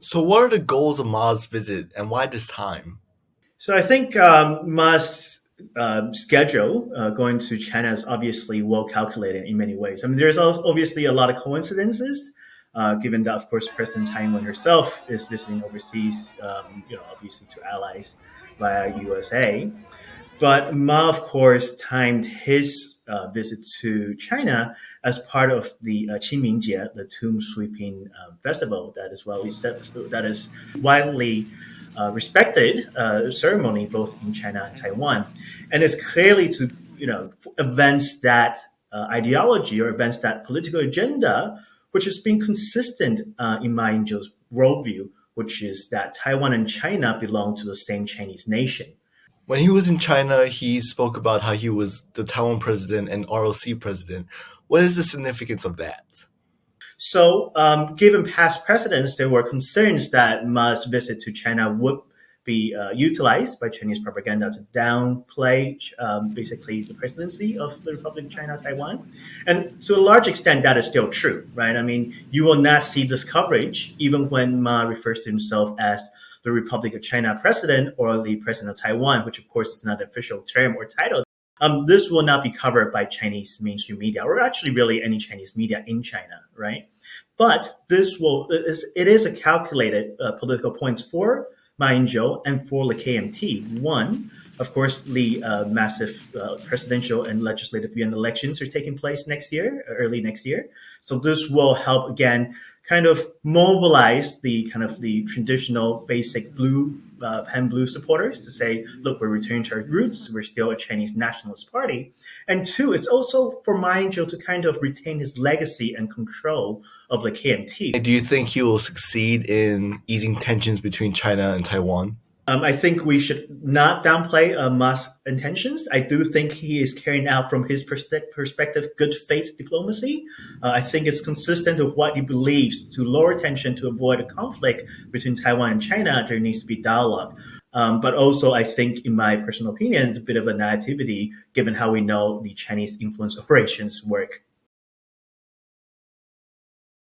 So, what are the goals of Ma's visit and why this time? So I think Ma's schedule going to China is obviously well calculated in many ways. I mean, there's obviously a lot of coincidences, given that, of course, President Taiwan herself is visiting overseas, obviously to allies via USA. But Ma, of course, timed his visit to China as part of the Qingmingjie, the tomb sweeping festival that is widely respected ceremony both in China and Taiwan, and it's clearly to advance that ideology or advance that political agenda, which has been consistent in Ma Ying-jeou's worldview, which is that Taiwan and China belong to the same Chinese nation. When he was in China, he spoke about how he was the Taiwan president and ROC president. What is the significance of that? So, given past precedents, there were concerns that Ma's visit to China would be utilized by Chinese propaganda to downplay basically the presidency of the Republic of China, Taiwan. And to a large extent, that is still true, right? I mean, you will not see this coverage even when Ma refers to himself as the Republic of China president or the president of Taiwan, which of course is not an official term or title. This will not be covered by Chinese mainstream media, or actually really any Chinese media in China, right? But it is a calculated political points for Ma Ying-jeou and for the KMT. One, of course, the massive presidential and legislative yuan elections are taking place next year, early next year. So this will help again kind of mobilize the kind of the traditional basic blue pen blue supporters to say, look, we're returning to our roots. We're still a Chinese nationalist party. And two, it's also for Ma Ying-jeou to kind of retain his legacy and control of the KMT. Do you think he will succeed in easing tensions between China and Taiwan? I think we should not downplay Ma's intentions. I do think he is carrying out, from his perspective, good faith diplomacy. I think it's consistent with what he believes. To lower tension, to avoid a conflict between Taiwan and China, there needs to be dialogue. But also, I think, in my personal opinion, it's a bit of a naivety given how we know the Chinese influence operations work